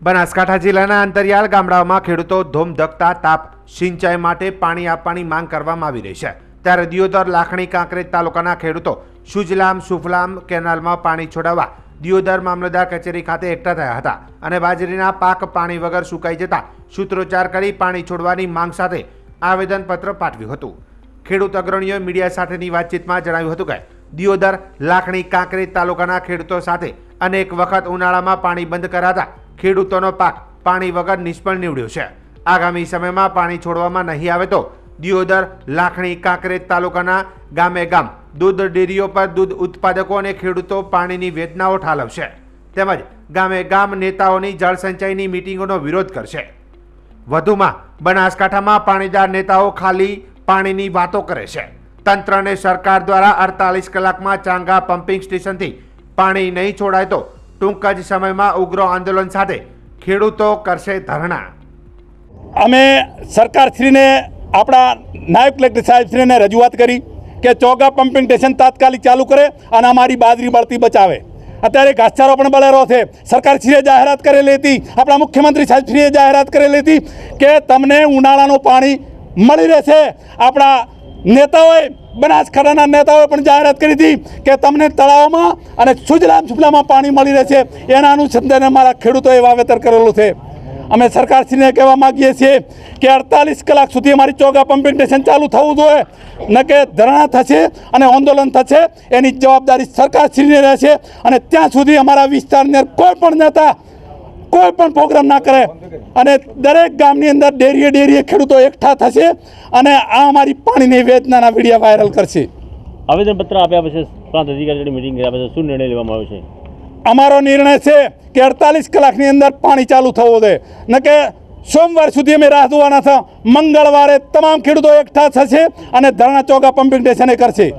બનાસકાંઠા જિલ્લાના અંતરિયાળ ગામડાઓમાં ખેડૂતો ધોમધકતા તાપ સિંચાઈ માટે પાણી આપવાની માંગ કરવામાં આવી રહી છે। ત્યારે દિયોદર લાખણી કાંકરેજ તાલુકાના ખેડૂતો સુજલામ સુફલામ કેનાલમાં પાણી છોડાવવા દિયોદર મામલતદાર કચેરી ખાતે એકઠા થયા હતા અને બાજરીના પાક પાણી વગર સુકાઈ જતા સૂત્રોચ્ચાર કરી પાણી છોડવાની માંગ સાથે આવેદનપત્ર પાઠવ્યું હતું। ખેડૂત અગ્રણીઓએ મીડિયા સાથેની વાતચીતમાં જણાવ્યું હતું કે દિયોદર લાખણી કાંકરેજ તાલુકાના ખેડૂતો સાથે અનેક વખત ઉનાળામાં પાણી બંધ કરાતા ખેડૂતોનો પાક પાણી વગર નિષ્ફળ નીવડ્યો છે। આગામી સમયમાં પાણી છોડવામાં નહીં આવે તો દિયોદર લાખણી કાંકરેજ તાલુકાના ગામે ગામ દૂધ ડેરીઓ પર દૂધ ઉત્પાદકો અને ખેડૂતો પાણીની વેદનાઓ ઠાલવશે તેમજ ગામે ગામ નેતાઓની જળસંચયની મીટિંગોનો વિરોધ કરશે। વધુમાં બનાસકાંઠામાં પાણીદાર નેતાઓ ખાલી પાણીની વાતો કરે છે। તંત્ર અને સરકાર દ્વારા 48 કલાકમાં ચાંગા પમ્પિંગ સ્ટેશનથી પાણી નહીં છોડાય તો ટૂંક જ સમયમાં ઉગ્ર આંદોલન સાથે ખેડૂતો કરશે ધરણા। અમે સરકારશ્રીને આપણા નાયબ કલેક્ટર સાહેબશ્રીને રજૂઆત કરી કે ચોગા પમ્પિંગ સ્ટેશન તાત્કાલિક ચાલુ કરે અને અમારી બાજરી બળતી બચાવે। અત્યારે ઘાસચારો પણ બળેલો છે। સરકારશ્રીએ જાહેરાત કરેલી હતી, આપણા મુખ્યમંત્રી સાહેબશ્રીએ જાહેરાત કરેલી હતી કે તમને ઉનાળાનું પાણી મળી રહેશે। આપણા નેતાઓએ બનાસકાંઠાના નેતાઓએ પણ જાહેરાત કરી હતી કે તમને તળાવમાં અને સુજલામ સુફલામાં પાણી મળી રહેશે। એના અનુસંધાને અમારા ખેડૂતોએ વાવેતર કરેલું છે। અમે સરકારશ્રીને કહેવા માગીએ છીએ કે 48 કલાક સુધી અમારી ચોગા પમ્પિંગ સ્ટેશન ચાલુ થવું જોઈએ, ન કે ધરણા થશે અને આંદોલન થશે એની જવાબદારી સરકારશ્રીની રહેશે। અને ત્યાં સુધી અમારા વિસ્તારની કોઈ પણ નેતા કોઈ પણ પ્રોગ્રામ ના કરે અને દરેક ગામની અંદર ડેરીએ ખેડૂતો એકઠા થશે અને આ અમારી પાણીની વેદનાના વિડીયો વાયરલ કરશે। આવેદનપત્ર આપ્યા પછી પ્રાંત અધિકારીઓની મિટિંગ કર્યા પછી શું નિર્ણય લેવામાં આવ્યો છે? અમારો નિર્ણય છે કે 48 કલાકની અંદર પાણી ચાલુ થવું જોઈએ, ન કે સોમવાર સુધી અમે રાહ જોવાના છે। મંગળવારે તમામ ખેડૂતો એકઠા થશે અને ધરણા ચોગા પમ્પિંગ સ્ટેશને કરશે।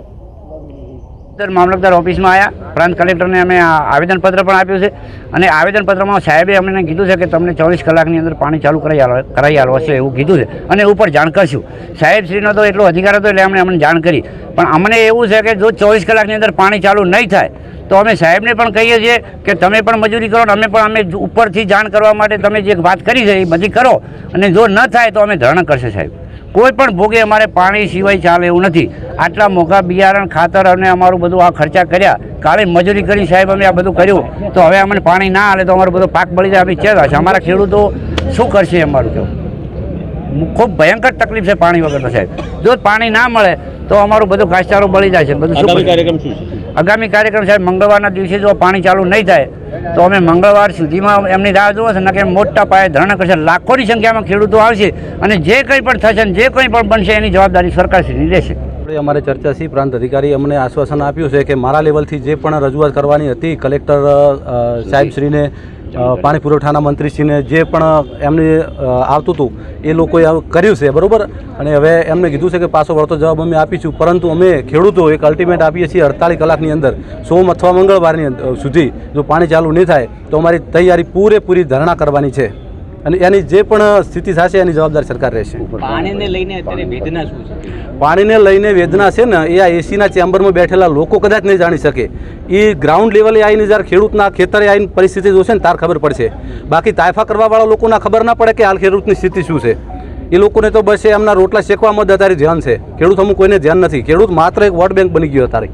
મામલતદાર ઓફિસમાં આવ્યા, પ્રાંત કલેક્ટરને અમે આવેદનપત્ર પણ આપ્યું છે અને આવેદનપત્રમાં સાહેબે અમને કીધું છે કે તમને 24 કલાકની અંદર પાણી ચાલુ કરાવી આલવાશે એવું કીધું છે અને ઉપર જાણ કરશું। સાહેબશ્રીનો તો એટલો અધિકાર હતો એટલે અમને જાણ કરી, પણ અમને એવું છે કે જો 24 કલાકની અંદર પાણી ચાલુ નહીં થાય તો અમે સાહેબને પણ કહીએ છીએ કે તમે પણ મજૂરી કરો ને અમે ઉપરથી જાણ કરવા માટે તમે જે વાત કરી છે એ બધી કરો અને જો ન થાય તો અમે ધરણા કરશે સાહેબ। કોઈ પણ ભોગે અમારે પાણી સિવાય ચાલે એવું નથી। આટલા મોંઘા બિયારણ ખાતર અને અમારું બધું આ ખર્ચા કર્યા, કાલે મજૂરી કરી સાહેબ અમે આ બધું કર્યું તો હવે અમને પાણી ના હાલે તો અમારો બધો પાક બળી જાય, અમે ચેતા છે। અમારા ખેડૂતો શું કરશે અમારું તો ખૂબ ભયંકર તકલીફ છે પાણી વગર તો સાહેબ। જો પાણી ના મળે તો અમારું બધું ઘાસચારો બળી જાય છે બધું। આગામી કાર્યક્રમ શું છે? આગામી કાર્યક્રમ સાહેબ મંગળવારના દિવસે જો પાણી ચાલુ નહીં થાય તો અમે મંગળવાર સુધીમાં એમની રાહ જોવો ને કે મોટા પાયે ધરણા કરશે। લાખોની સંખ્યામાં ખેડૂતો આવશે અને જે કંઈ પણ થશે ને જે કંઈ પણ બનશે એની જવાબદારી સરકારશ્રીની રહેશે। અમારે ચર્ચા છે, પ્રાંત અધિકારી અમને આશ્વાસન આપ્યું છે કે મારા લેવલથી જે પણ રજૂઆત કરવાની હતી કલેક્ટર સાહેબશ્રીને, પાણી પુરવઠાના મંત્રીશ્રીને જે પણ એમને આવતું હતું એ લોકોએ કર્યું છે બરાબર। અને હવે એમને કીધું છે કે પાછો વળતો જવાબ અમે આપીશું, પરંતુ અમે ખેડૂતો એક અલ્ટિમેટ આપીએ છીએ 48 કલાકની અંદર સોમ અથવા મંગળવારની સુધી જો પાણી ચાલુ નહીં થાય તો અમારી તૈયારી પૂરેપૂરી ધરણા કરવાની છે અને એની જે પણ સ્થિતિ થશે એની જવાબદારી સરકાર રહેશે। પાણીને લઈને અત્યારે વેદના શું છે? પાણીને લઈને વેદના છે ને એ આ એસીના ચેમ્બરમાં બેઠેલા લોકો કદાચ નહીં જાણી શકે। એ ગ્રાઉન્ડ લેવલે આવીને જ્યારે ખેડૂતના ખેતરે આવીને પરિસ્થિતિ જોશે ને તાર ખબર પડશે। બાકી તાયફા કરવાવાળા લોકોના ખબર ના પડે કે હાલ ખેડૂતની સ્થિતિ શું છે। એ લોકોને તો બસ એમના રોટલા શેકવામાં જ અત્યારે ધ્યાન છે, ખેડૂત અમુક કોઈને ધ્યાન નથી। ખેડૂત માત્ર એક વોટ બેંક બની ગયો અત્યારે,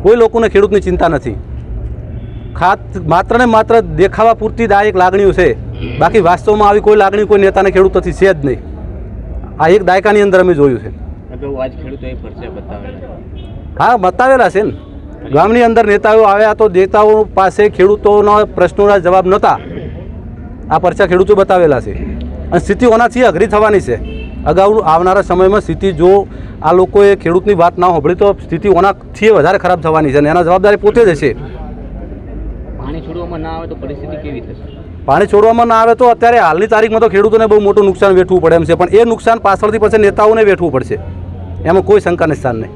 કોઈ લોકોને ખેડૂતની ચિંતા નથી। માત્ર ને માત્ર દેખાવા પૂરતી જ આ એક લાગણીઓ છે, બાકી વાસ્તવમાં આવી કોઈ લાગણી કોઈ નેતાને ખેડૂતોથી છે જ નહીં। આ એક દાયકાની અંદર અમે જોયું છે। હા, બતાવેલા છે ને, ગામની અંદર નેતાઓ આવ્યા તો નેતાઓ પાસે ખેડૂતોના પ્રશ્નોના જવાબ નહોતા, આ પરચા ખેડૂતો બતાવેલા છે અને સ્થિતિ ઓનાથી અઘરી થવાની છે। અગાઉ આવનારા સમયમાં સ્થિતિ જો આ લોકોએ ખેડૂતની વાત ના સાંભળી તો સ્થિતિ ઓનાથી વધારે ખરાબ થવાની છે અને એના જવાબદારી પોતે જ હશે। પાણી છોડવામાં ના આવે તો પરિસ્થિતિ કેવી થશે? પાણી છોડવામાં ના આવે તો અત્યારે હાલની તારીખમાં તો ખેડૂતોને બહુ મોટું નુકસાન વેઠવું પડે એમ છે, પણ એ નુકસાન પાછળથી પછી નેતાઓને વેઠવું પડશે, એમાં કોઈ શંકાને સ્થાન નહીં।